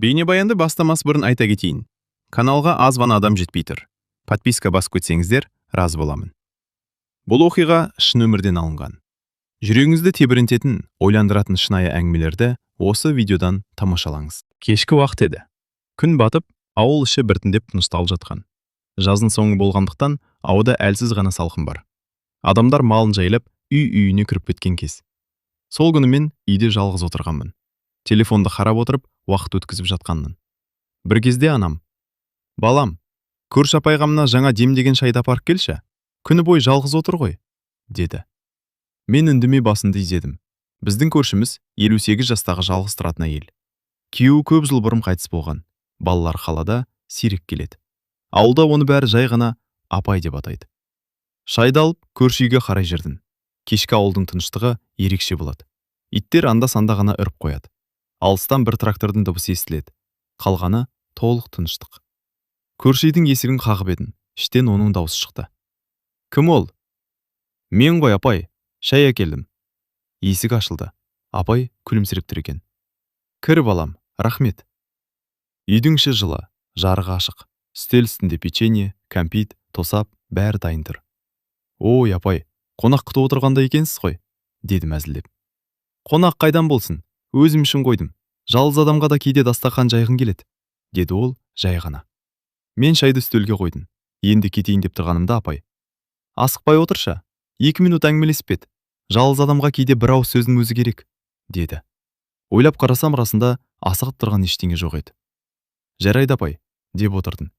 Бейнебаянды бастамас бұрын айта кетейін. Каналға аз ғана адам жетпей тұр. Подписка басып кетсеңіздер, разы боламын. Бұл оқиға шын өмірден алынған. Жүрегіңізді тебірентетін, ойландыратын шынайы әңгімелерді осы видеодан тамашалаңыз. Кешкі уақыт еді. Күн батып, ауыл іші біртіндеп тынышталып жатқан. Жаздың соңы болғандықтан ауада әлсіз ғана салқын бар. Адамдар малын жайлап, үй-үйіне кіріп кеткен кез. Сол күні мен үйде жалғыз отырғанмын. Телефонды қарап отырып, уақыт өткізіп жатқанмын. Бір кезде анам: «Балам, көрші апайға жаңа демдеген шайды апарып келші. Күні бойы жалғыз отыр ғой», деді. Мен үндемей басымды изедім. Біздің көршіміз 58 жастағы жалғыз тұратын әйел. Күйеуі көп жыл бұрын қайтыс болған. Балалар қалада, сирек келеді. Ауылда оны бәрі жай ғана апай деп атайды. Шайды алып, көрші үйге қарай жүрдім. Кешкі ауылдың тыныштығы ерекше болады. Иттер анда-санда ғана үріп қояды. Алыстан бір трактордың дыбысы естіледі. Қалғаны толық тыныштық. Көрші үйдің есігін қағып едім. Іштен оның дауысы шықты. «Кім ол?» «Мен ғой, апай, шай әкелдім». Есік ашылды. Апай күлімсіреп тұр екен. «Кір, балам, рахмет». Үйдің іші жылы, жарығы ашық. Үстел үстінде печенье, кәмпит, тосап, бәрі дайын тұр. «Ой, апай, қонақ күтіп отырғанда екенсіз ғой», дедім әзілдеп. «Қонақ қайдан болсын? Өзім үшін қойдым. Жалғыз адамға да кейде дастархан жайғың келеді», деді ол жай ғана. Мен шайды үстелге қойдым. Енді кетейін деп тұрғанымда апай: «Асықпай отыршы, 2 минут әңгімелесіп ет. Жалғыз адамға кейде бір ауыз сөздің өзі керек», деді. Ойлап қарасам, расында асығып тұрған ештеңе жоқ еді. «Жарайды апай», деп отырдым.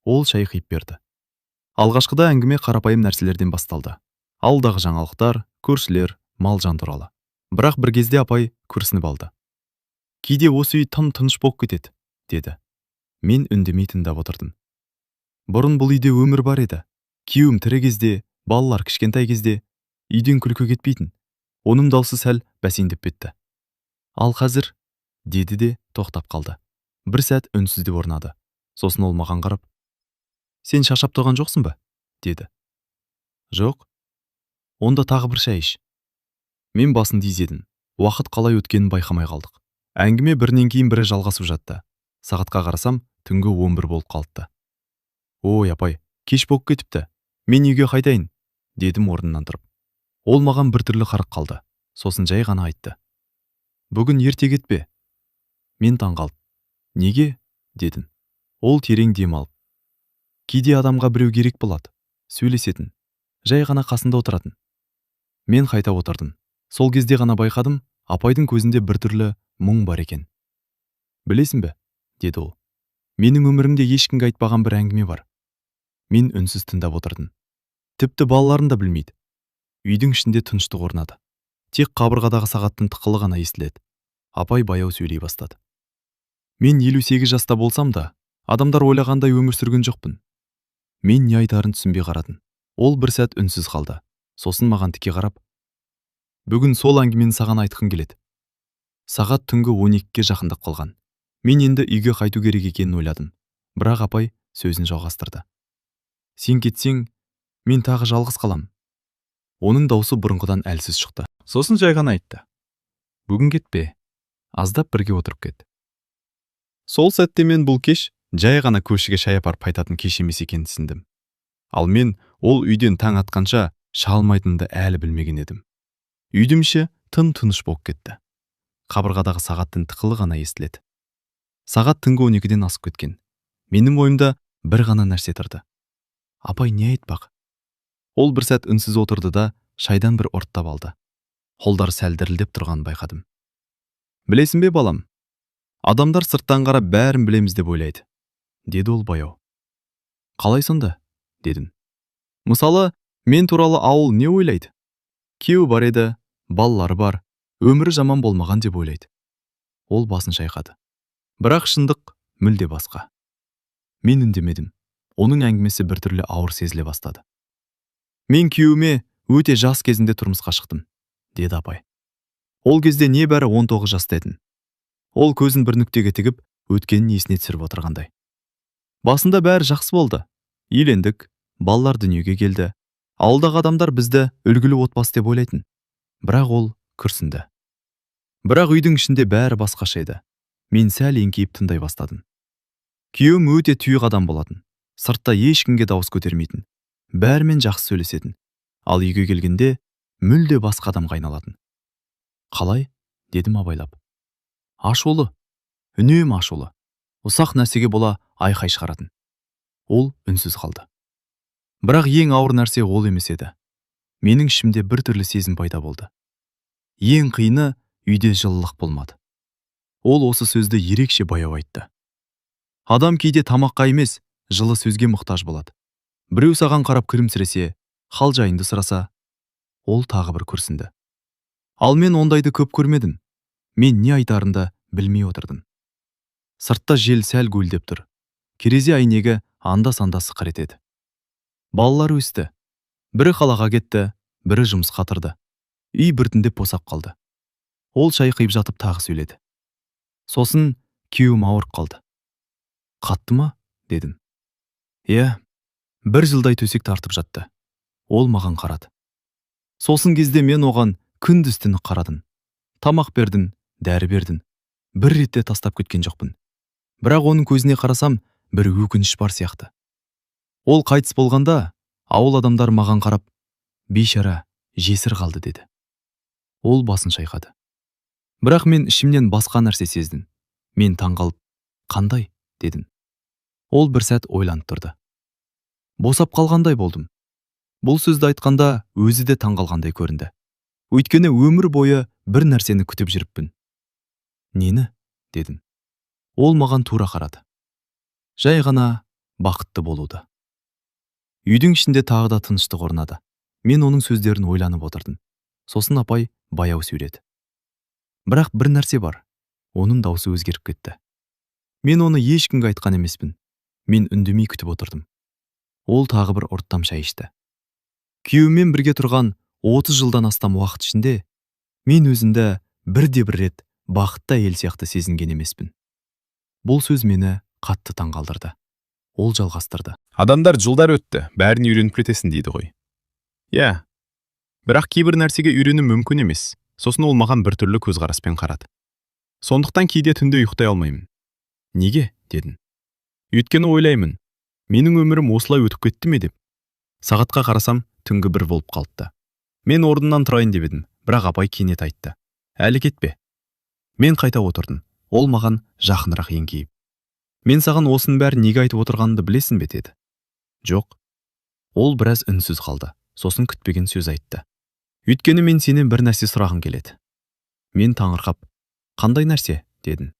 Ол шай құйып берді. Алғашқыда әңгіме қарапайым нәрселерден басталды. Алдағы жаңалықтар, көршілер, мал-жан туралы. Бірақ бір кезде апай күрсініп алды. «Кейде осы үй тым тыныш болып кетеді», деді. Мен үндемей тыңдап отырдым. Бұрын бұл үйде өмір бар еді. Күйеуім тірі кезде, балалар кішкентай кезде үйден күлкі кетпейтін. Оның даусы сәл бәсеңдеп кетті. «Ал қазір», деді де тоқтап қалды. Бір сәт үнсіздік орнады. Сосын ол маған қарап: «Сен шаршап тұрған жоқсың ба?» деді. «Жоқ». «Онда тағы бір шай іш». Мен басымды изедім. Уақыт қалай өткенін байқамай қалдық. Әңгіме бірінен кейін бірі жалғасып жатты. Сағатқа қарасам, түнгі 11 болып қалыпты. «Ой, апай, кеш болып кетіпті. Мен үйге қайтайын», дедім орнымнан тұрып. Ол маған біртүрлі қарап қалды. Сосын жай ғана айтты: «Бүгін ерте кетпе». Мен таңғалып: «Неге?» дедім. Ол терең дем алып: «Кейде адамға біреу керек болады, сөйлесетін, жай ғана қасында отыратын». Мен қайта отырдым. Сол кезде ғана байқадым, апайдың көзінде біртүрлі мұң бар екен. «Білесің бе?» деді ол. «Менің өмірімде ешкімге айтпаған бір әңгіме бар». Мен үнсіз тыңдап отырдым. Тіпті балаларым да білмейді. Үйдің ішінде тыныштық орнады. Тек қабырғадағы сағаттың тықылы ғана естіледі. Апай баяу сөйлей бастады. «Мен 58 жаста болсам да, адамдар ойлағандай өмір сүрген жоқпын». Мен не айтарын түсінбей қарадым. Ол бір сәт үнсіз қалды. Сосын маған тіке қарап: «Бүгін сол әңгімені саған айтқым келеді». Сағат түнгі 12-ге жақындап қалған. Мен енді үйге қайту керек екенін ойладым. Бірақ апай сөзін жалғастырды: «Сен кетсең, мен тағы жалғыз қалам». Оның даусы бұрынғыдан әлсіз шықты. Сосын жай ғана айтты: «Бүгін кетпе, аздап бірге отырып кет». Сол сәтте мен бұл кеш жай ғана көршіге шай апарып қайтатын кеш емес екенін түсіндім. Ал мен ол үйден таң атқанша шыға алмайтынымды әлі білмеген едім. Үйдің іші тым-тыныш болып кетті. Қабырғадағы сағаттың тықылы ғана естіледі. Сағат түнгі 12-ден асып кеткен. Менің ойымда бір ғана нәрсе тұрды. Апай не айтпақ? Ол бір сәт үнсіз отырды да шайдан бір ұрттап алды. Қолдары сәл дірілдеп тұрғанын байқадым. «Білесің бе, балам? Адамдар сырттан қарап бәрін білеміз деп ойлайды», деді ол баяу. «Қалай сонда?» дедім. «Мысалы, мен туралы ауыл не ойлайды? Күйеуі бар еді, балалары бар, өмірі жаман болмаған деп ойлайды». Ол басын шайқады. Бірақ шындық мүлде басқа. Мен үндемедім. Оның әңгімесі біртүрлі ауыр сезіле бастады. «Мен күйеуіме өте жас кезінде тұрмысқа шықтым», деді апай. «Ол кезде небәрі 19 жаста едім». Ол көзін бір нүктеге тігіп, өткенін есіне түсіріп отырғандай. «Басында бәрі жақсы болды. Үйлендік, балалар дүниеге келді. Ауылдағы адамдар бізді үлгілі отбасы деп ойлайтын». Бірақ ол күрсінді. «Бірақ үйдің ішінде бәрі басқаша еді. Мен сәл еңкейіп тыңдай бастадым. Күйеуім өте тұйық адам болатын. Сыртта ешкімге дауыс көтермейтін. Бәрімен жақсы сөйлесетін. Ал үйге келгенде мүлде басқа адамға айналатын. Қалай? Дедім абайлап. Ашулы. Үнемі ашулы. Ұсақ нәрсеге бола айқай шығаратын. Ол үнсіз қалды. Бірақ ең ауыр нәрсе ол емес еді. Менің ішімде бір түрлі сезім пайда болды. Ең қиыны үйде жылылық болмады. Ол осы сөзді ерекше баяу айтты. Адам кейде тамаққа емес, жылы сөзге мұқтаж болады. Біреу саған қарап күлімсіресе, хал жайынды сұраса, ол тағы бір күрсінді. Ал мен ондайды көп көрмедім. Мен не айтарымды білмей отырдым. Сыртта жел сәл гуілдеп тұр. Керезе әйнегі анда-санда сықыр етеді. Балалар өсті. Бірі қалаға кетті, бірі жұмысқа тұрды. Үй біртіндеп босап қалды. Ол шай құйып жатып тағы сөйледі. Сосын күйеуім ауырып қалды. Қатты ма? Дедім. Иә, 1 жылдай төсек тартып жатты. Ол маған қарады. Сосын кезде мен оған күндіз-түні қарадым. Тамақ бердім, дәрі бердім. Бір ретте тастап кеткен жоқпын. Бірақ оның көзіне қарасам, бір өкініш бар сияқты. Ол қайтыс болғанда, ауыл адамдар маған қарап, бейшара, жесір қалды деді. Ол басын шайқады. Бірақ мен ішімнен басқа нәрсе сездім. Мен таңғалып, қандай? Дедім. Ол бір сәт ойланып тұрды. Босап қалғандай болдым. Бұл сөзді айтқанда өзі де таңғалғандай көрінді. Өйткені өмір бойы бір нәрсені күтіп жүріппін. Нені? Дедім. Ол маған тура қарады. Жай ғана бақытты болуды. Үйдің ішінде тағы да тыныштық орнады. Мен оның сөздерін ойланып отырдым. Сосын апай баяу сөйледі. Бірақ бір нәрсе бар. Оның даусы өзгеріп кетті. Мен оны ешкімге айтқан емеспін. Мен үндемей күтіп отырдым. Ол тағы бір ұрттам шай ішті. Күйеуіммен бірге тұрған 30 жылдан астам уақыт ішінде мен өзімді бірде-бір рет бақытты әйел сияқты сезінген емеспін. Бұл сөз мені қатты таңғалдырды. Ол жалғастырды. Адамдар жылдар өтті, бәріне үйреніп кетесің дейді ғой. Иә. Бірақ кейбір нәрсеге үйрену мүмкін емес. Сосын ол маған біртүрлі көзқараспен қарады. Сондықтан кейде түнде ұйықтай алмаймын. Неге? Дедім. Өйткені ойлаймын, менің өмірім осылай өтіп кетті ме деп. Сағатқа қарасам, түнгі 1 болып қалыпты. Мен орнымнан тұрайын деп едім, бірақ апай кенет айтты. Әлі кетпе. Мен қайта отырдым. Ол маған жақынырақ еңкейіп. Мен саған осының бәрін неге айтып отырғанымды білесің бе деді. Жоқ. Ол біраз үнсіз қалды. Сосын күтпеген сөз айтты. Өйткені мен сенен бір нәрсе сұрағым келеді. Мен таңырқап, қандай нәрсе? Дедім.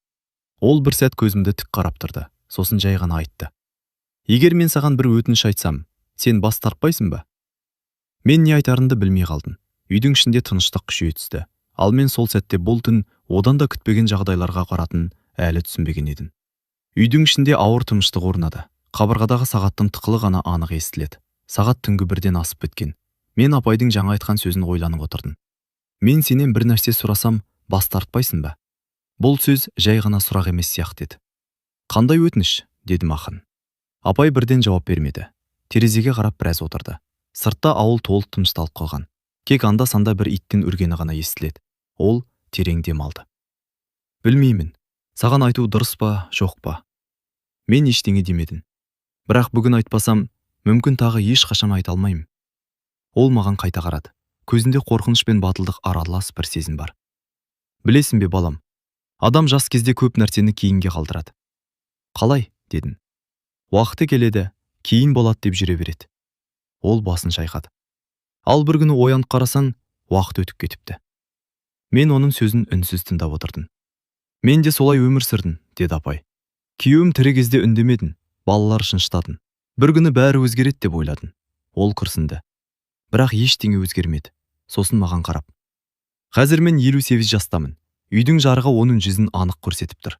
Ол бір сәт көзімді тік қарап тұрды. Сосын жай ғана айтты. Егер мен саған бір өтініш айтсам, сен бас тартпайсың ба? Мен не айтарымды білмей қалдым. Үйдің ішінде тыныштық күшейе түсті. Ал мен сол сәтте бұл түн одан да күтпеген жағдайларға қаратын әлі түсінбеген едім. Үйдің ішінде ауыр тыныштық орнады. Қабырғадағы сағаттың тықылы ғана анық естіледі. Сағат түнгі 1-ден асып біткен. Мен апайдың жаңа айтқан сөзін ойланып отырдым. Мен сенен бір нәрсе сұрасам, бас тартпайсың ба? Бұл сөз жай ғана сұрақ емес сияқты еді. Қандай өтініш? Дедім ақын. Апай бірден жауап бермеді. Терезеге қарап біраз отырды. Сыртта ауыл толық тынышталып қойған. Кек анда-санда бір иттің үргені ғана естіледі. Ол терең дем алды. Білмеймін, саған айту дұрыс па, жоқ па? Мен ештеңе демедім. Бірақ бүгін айтпасам, мүмкін тағы ешқашан айта алмаймын. Ол маған қайта қарады. Көзінде қорқыныш пен батылдық аралас бір сезім бар. Білесің бе, балам, адам жас кезде көп нәрсені кейінге қалдырады. Қалай? Дедім. Уақыты келеді, кейін болады деп жүре береді. Ол басын шайқады. Ал бір күні оянып қарасаң, уақыт өтіп кетіпті. Мен оның сөзін үнсіз тыңдап отырдым. Мен де солай өмір сүрдім, деді апай. Күйеуім тірі кезде үндемедім, балалар шынштадым. Бір күні бәрі өзгереді деп ойладым. Ол күрсінді. Бірақ ештеңе өзгермеді. Сосын маған қарап. Қазір мен 58 жастамын. Үйдің жарығы оның жүзін анық көрсетіп тұр.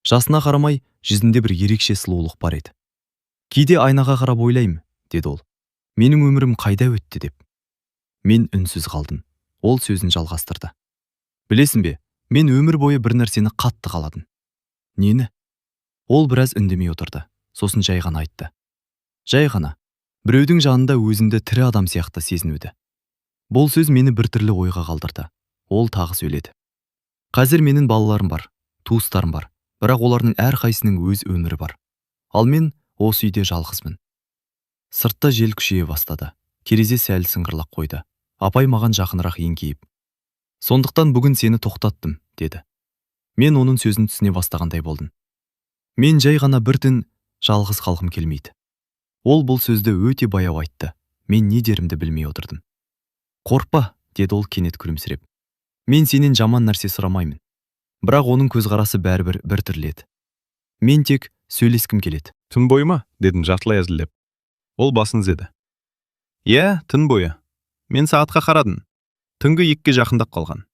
Жасына қарамай, жүзінде бір ерекше сұлулық бар еді. Кейде айнаға қарап ойлаймын, деді ол. Менің өмірім қайда өтті деп. Мен үнсіз қалдым. Ол сөзін жалғастырды. Білесің бе, мен өмір бойы бір нәрсені қатты қаладым. Нені? Ол біраз үндемей отырды. Сосын жай ғана айтты. Жай ғана. Біреудің жанында өзімді тірі адам сияқты сезінуді. Бұл сөз мені біртүрлі ойға қалдырды. Ол тағы сөйледі. Қазір менің балаларым бар, туыстарым бар. бірақ олардың әрқайсының өз өмірі бар. Ал мен осы үйде жалғызбын. Сыртта жел күшейе бастады. Терезе сәл сыңғырлап қойды. Апай маған жақынырақ еңкейіп: «Сондықтан бүгін сені тоқтаттым», деді. Мен оның сөзін түсіне бастағандай болдым. Мен жай ғана бір түн жалғыз қалғым келмейді. Ол бұл сөзді өте баяу айтты. Мен не дерімді білмей отырдым. «Қорықпа», деді ол кенет күлімсіреп. «Мен сенен жаман нәрсе сұрамаймын». Бірақ оның көзқарасы бәрібір бір түрлі еді. «Мен тек сөйлескім келеді». «Түн бойы ма?» дедім жартылай әзілдеп. Ол басын изеді. «Иә, түн бойы. Мен сағатқа қарадым. Түнгі 2-ге жақындап қалған.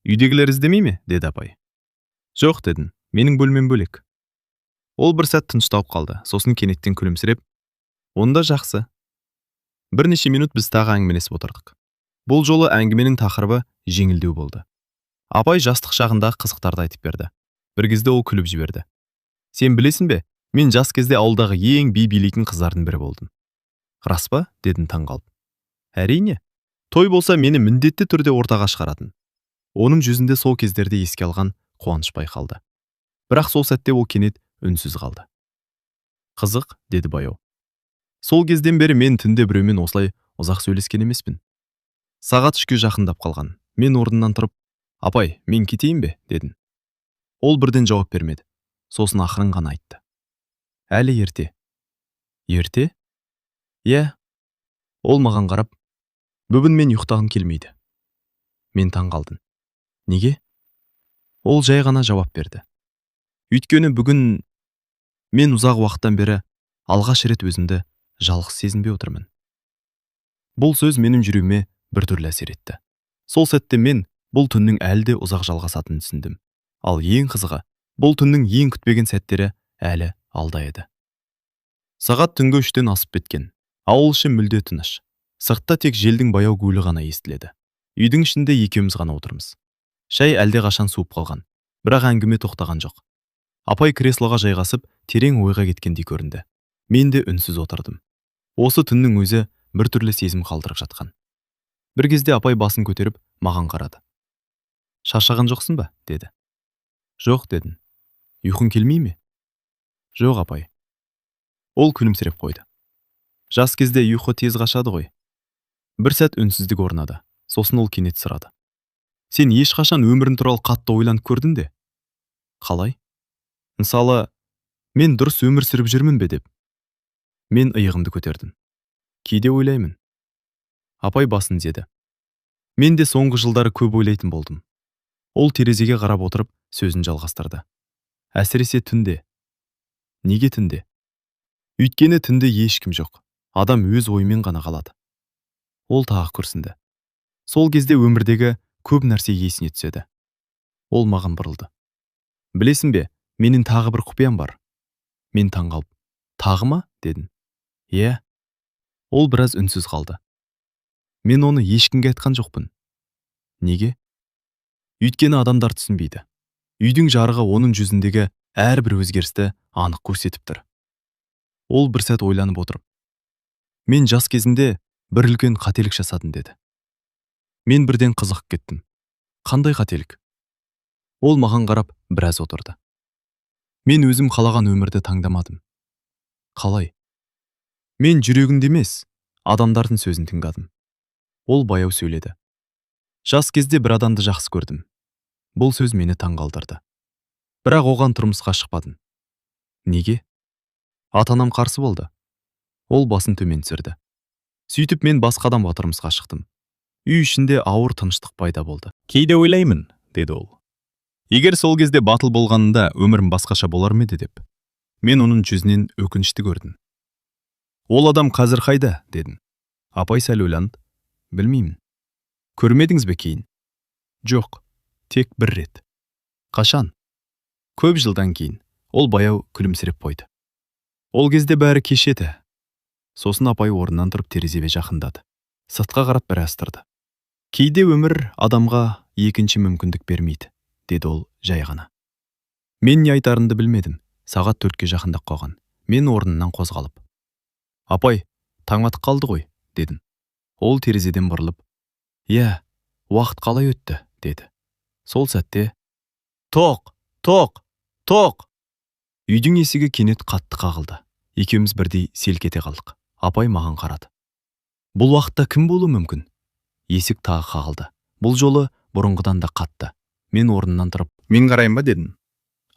Үйдегілер іздемей ме?» деді апай. «Жоқ», дедім. «Менің бөлмем бөлек». Ол бір сәт тынышталып қалды. Сосын кенеттен күлімсіреп: «Онда жақсы». Бірнеше минут біз тағы әңгімелесіп отырдық. Бұл жолы әңгіменің тақырыбы жеңілдеу болды. Апай жастық шағында қызықтарды айтып берді. Бір кезде ол күліп жіберді. «Сен білесің бе, мен жас кезде ауылдағы ең би билейтін қыздардың бірі болдым». «Рас па?» дедім таңғалып. «Әрине. Той болса мені міндетті түрде ортаға шығаратын». Оның жүзінде сол кездерде еске алған қуаныш байқалды. Бірақ сол сәтте ол кенет үнсіз қалды. «Қызық», деді баяу. «Сол кезден бері мен түнде біреумен осылай ұзақ сөйлескен емеспін». Сағат 3-ге жақындап қалған. Мен орнымнан тұрып: «Апай, мен кетейін бе?» дедім. Ол бірден жауап бермеді. Сосын ақырын ғана айтты: «Әлі ерте». «Ерте?» «Иә». Ол маған қарап: «Бүгін мен ұйықтағым келмейді». Мен таңғалдым. «Неге?» Ол жай ғана жауап берді: «Өйткені бүгін мен ұзақ уақыттан бері алғаш рет өзімді жалғыз сезінбей отырмын». Бұл сөз менің жүрегіме біртүрлі әсер етті. Сол сәтте мен бұл түннің әлі де ұзақ жалғасатынын түсіндім. Ал ең қызығы, бұл түннің ең күтпеген сәттері әлі алда еді. Сағат түнгі 3-тен асып кеткен. Ауыл іші мүлде тыныш. Сыртта тек желдің баяу гуілі ғана естіледі. Үйдің ішінде екеуміз ғана отырмыз. Шай әлде қашан суып қалған, бірақ әңгіме тоқтаған жоқ. Апай креслоға жайғасып, терең ойға кеткендей көрінді. Мен де үнсіз отырдым. Осы түннің өзі біртүрлі сезім қалдырып жатқан. Бір кезде апай басын көтеріп маған қарады. «Шаршаған жоқсың ба?» деді. «Жоқ», дедім. «Ұйқың келмей ме?» «Жоқ, апай». Ол күлімсіреп қойды. «Жас кезде ұйқы тез қашады ғой». Бір сәт үнсіздік орнады. Сосын ол кенет сұрады: «Сен ешқашан өмірің туралы қатты ойланып көрдің де?» «Қалай?» «Мысалы, мен дұрыс өмір сүріп жүрмін бе?» деп. Мен иығымды көтердім. «Кейде ойлаймын». Апай басын изеді. «Мен де соңғы жылдары көп ойлайтын болдым». Ол терезеге қарап отырып сөзін жалғастырды. «Әсіресе түнде». «Неге түнде?» «Өйткені түнде ешкім жоқ. Адам өз ойымен ғана қалады». Ол тағы күрсінді. Сол кезде өмірдегі көп нәрсе есіне түседі. Ол маған бұрылды. «Білесің бе, менің тағы бір құпиям бар». Мен таңғалып: «Тағы ма?» дедім. «Иә». Ол біраз үнсіз қалды. «Мен оны ешкімге айтқан жоқпын». «Неге?» «Өйткені адамдар түсінбейді. Үйдің жарығы оның жүзіндегі әрбір өзгерісті анық көрсетіп тұр». Ол бір сәт ойланып отырып: «Мен жас кезінде бір үлкен қателік жасадым» деді. Мен бірден қызығып кеттім. «Қандай қателік?» Ол маған қарап біраз отырды. «Мен өзім қалаған өмірді таңдамадым». «Қалай?» «Мен жүрегімді емес, адамдардың сөзін тыңдадым». Ол баяу сөйледі. «Жас кезде бір адамды жақсы көрдім». Бұл сөз мені таңғалдырды. Бірақ оған тұрмысқа шықпадым». «Неге?» «Ата-анам қарсы болды». Ол басын төмен түсірді. «Сөйтіп мен басқа адамға тұрмысқа шықтым». Үй ішінде ауыр тыныштық пайда болды. «Кейде ойлаймын», деді ол. «Егер сол кезде батыл болғанында өмірім басқаша болар ма еді» деп. Мен оның жүзінен өкінішті көрдім. «Ол адам қазір қайда?» дедім. Апай сәл ойланып: «Білмеймін». «Көрмедіңіз бе кейін?» «Жоқ, тек бір рет». «Қашан?» «Көп жылдан кейін». Ол баяу күлімсіреп қойды. «Ол кезде бәрі кеш еді». Сосын апай орнынан тұрып терезеге жақындады. Сыртқа қарап біраз тұрды. «Кейде өмір адамға екінші мүмкіндік бермейді», деді ол жай ғана. Мен не айтарымды білмедім. Сағат 4-ке жақындап қалған. Мен орнымнан қозғалып: «Апай, таң атып қалды ғой», дедім. Ол терезеден бұрылып: «Иә, уақыт қалай өтті?» деді. Сол сәтте: «Тоқ! Тоқ!» тоқ! Үйдің есігі кенет қатты қағылды. Екеуміз бірдей селк ете қалдық. Апай маған қарады. Бұл уақытта кім болуы мүмкін? Есік тағы қағылды. Бұл жолы бұрынғыдан да қатты. Мен орнымнан тұрып, Мен қарайын ба дедім.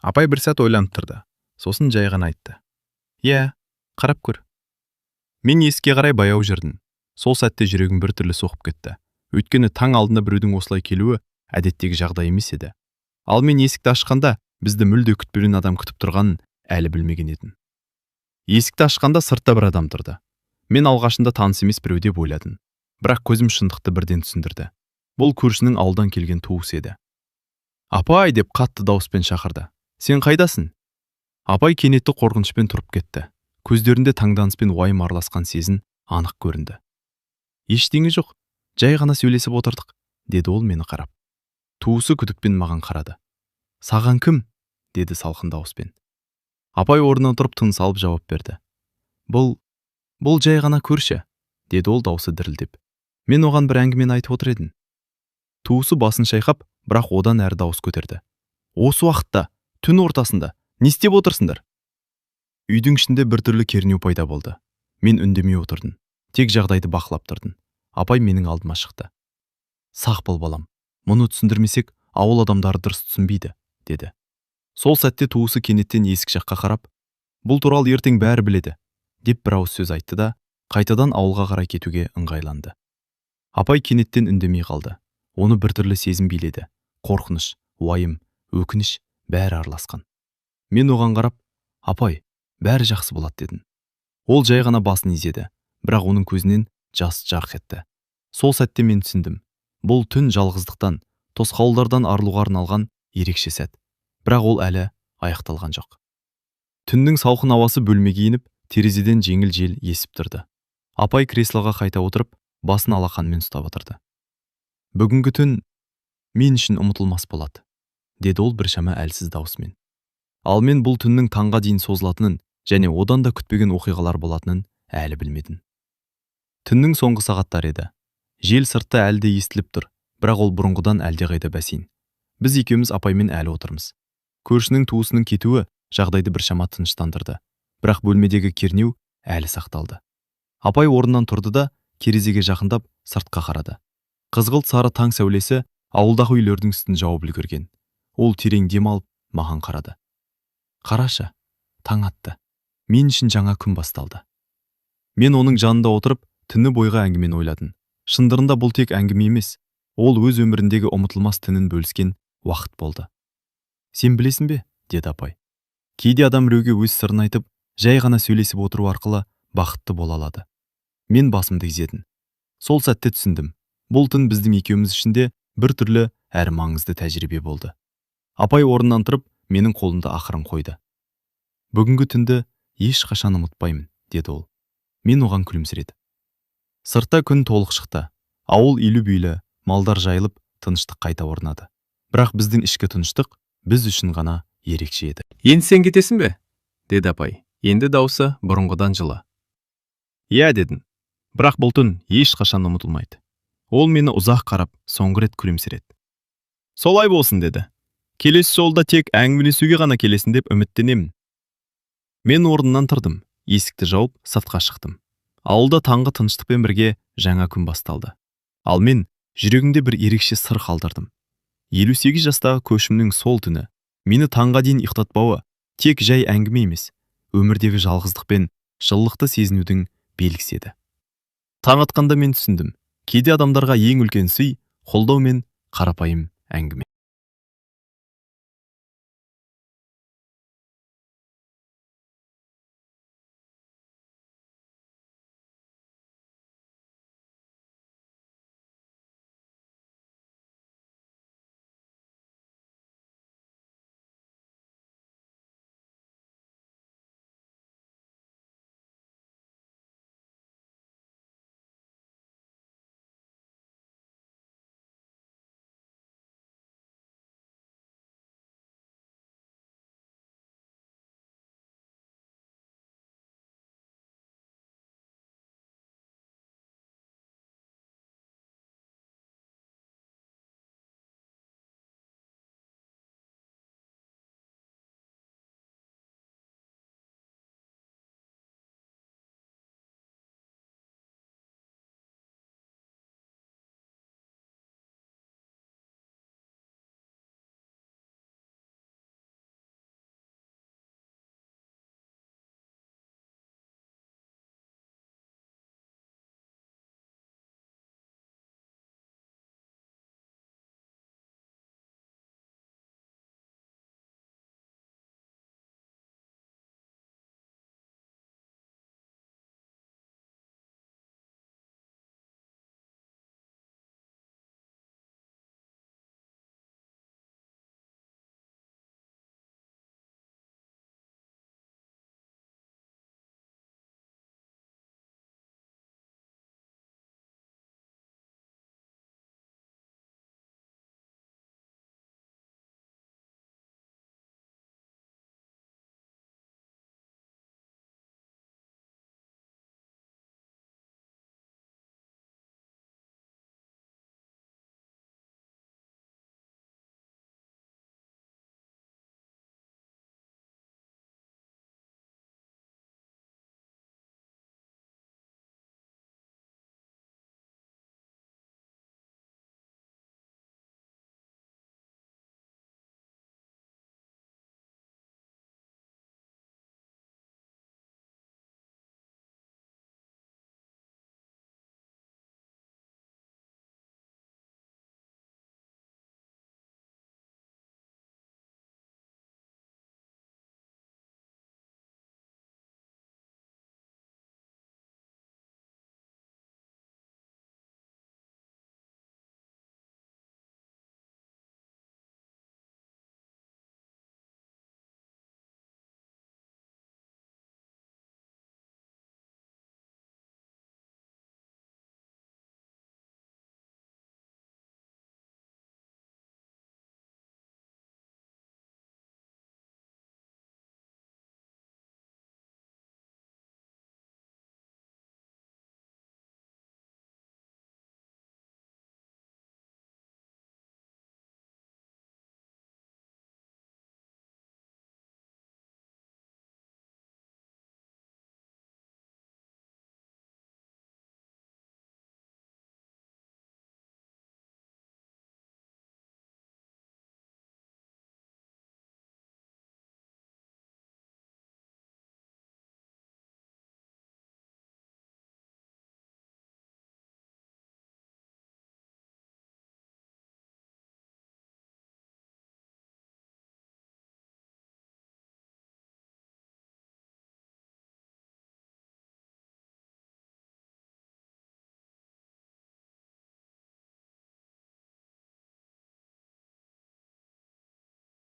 Апай бір сәт ойланып тұрды. Сосын жай ғана айтты. Иә, қарап көр. Мен есікке қарай баяу жүрдім. Сол сәтте жүрегім біртүрлі соғып кетті. Өйткені таң алдында біреудің осылай келуі әдеттегі жағдай емес еді. Ал мен есікті ашқанда бізді мүлде күтпеген адам күтіп тұрғанын әлі білмеген едім. Есікті ашқанда сыртта бір адам тұрды. Мен алғашында таныс емес біреу деп ойладым. Бірақ көзім шындықты бірден түсіндірді. Бұл көршінің ауылдан келген туысы еді. Апай деп қатты дауыспен шақырды. Сен қайдасың? Апай кенетті қорқынышпен тұрып кетті. Көздерінде таңданыспен уайым араласқан сезін анық көрінді. Ештеңе жоқ, жай ғана сөйлесіп отырдық, деді ол мені қарап. Туысы күдікпен маған қарады. Саған кім? Деді салқын дауыспен. Апай орнынан тұрып тыныс алып жауап берді. Бұл жай ғана көрші, деді ол дауысы дірілдеп. Мен оған бір әңгімені айтып отыр едім. Туысы басын шайқап, бірақ одан әрі дауыс көтерді. Осы уақытта, түн ортасында, не істеп отырсыңдар? Үйдің ішінде біртүрлі кернеу пайда болды. Мен үндемей отырдым. Тек жағдайды бақылап тұрдым. Апай менің алдыма шықты. Сақ бол балам, мұны түсіндірмесек, ауыл адамдары дұрыс түсінбейді, деді. Сол сәтте туысы кенеттен есік жаққа қарап, бұл туралы ертең бәрі біледі, деп бір ауыз сөз айтты да, қайтадан ауылға қарай кетуге ыңғайланды. Апай кенеттен үндемей қалды. Оны біртүрлі сезім биледі. Қорқыныш, уайым, өкініш бәрі араласқан. Мен оған қарап, апай, бәрі жақсы болады дедім. Ол жай ғана басын изеді, бірақ оның көзінен жас жарқ етті. Сол сәтте мен түсіндім. Бұл түн жалғыздықтан, тосқауылдардан арылуға арналған ерекше сәт. Бірақ ол әлі аяқталған жоқ. Түннің салқын ауасы бөлмеге еніп, терезеден жеңіл жел есіп тұрды. Апай креслоға қайта отырып, басын алақанмен ұстап отырды. Бүгінгі түн мен үшін ұмытылмас болады, деді ол біршама әлсіз даусымен. Ал мен бұл түннің таңға дейін созылатынын және одан да күтпеген оқиғалар болатынын әлі білмедім. Түннің соңғы сағаттар еді. Жел сыртта әлі де естіліп тұр, бірақ ол бұрынғыдан әлдеқайда бәсең. Біз екеуміз апаймен әлі отырмыз. Көршінің туысының кетуі жағдайды біршама тыныштандырды, бірақ бөлмедегі кернеу әлі сақталды. Апай орнынан тұрды да терезеге жақындап сыртқа қарады. Қызғылт сары таң сәулесі ауылдағы үйлердің үстін жауып үлгерген. Ол терең дем алып маған қарады. Қарашы, таң атты. Мен үшін жаңа күн басталды. Мен оның жанында отырып, түні бойға әңгімені ойладым. Шындығында бұл тек әңгіме емес, ол өз өміріндегі ұмытылмас түнін бөліскен уақыт болды. Сен білесің бе? Деді апай. Кейде адам біреуге өз сырын айтып, жай ғана сөйлесіп отыру арқылы бақытты бола алады. Мен басымды изедім. Сол сәтте түсіндім. Бұл түн біздің екеуміз ішінде бір түрлі әрі маңызды тәжірибе болды. Апай орнынан тұрып, менің қолымды ақырын қойды. Бүгінгі түнді ешқашан ұмытпаймын, деді ол. Мен оған күлімсіредім. Сыртта күн толық шықты. Ауыл үйлі-бүйлі, малдар жайылып, тыныштық қайта орнады. Бірақ біздің ішкі тыныштық біз үшін ғана ерекше еді. Енді сен кетесің бе? Деді апай. Енді даусы бұрынғыдан жылы. Иә, дедім. Бірақ бұл түн ешқашан ұмытылмайды. Ол мені ұзақ қарап, соңғы рет күлімсіреді. Солай болсын, деді. Келесі жолда тек әңгімелесуге ғана келесің деп үміттенемін. Мен орнымнан тұрдым, есікті жауып, сыртқа шықтым. Ауылда таңғы тыныштықпен бірге жаңа күн басталды. Ал мен жүрегімде бір ерекше сыр қалдырдым. 58 жастағы көшімнің сол түні мені таңға дейін ұйықтатпауы тек жай әңгіме емес, өмірдегі жалғыздық пен жылылықты сезінудің белгісі еді. Таң атқанда мен түсіндім. Кейде адамдарға ең үлкен сый қолдау мен қарапайым әңгіме.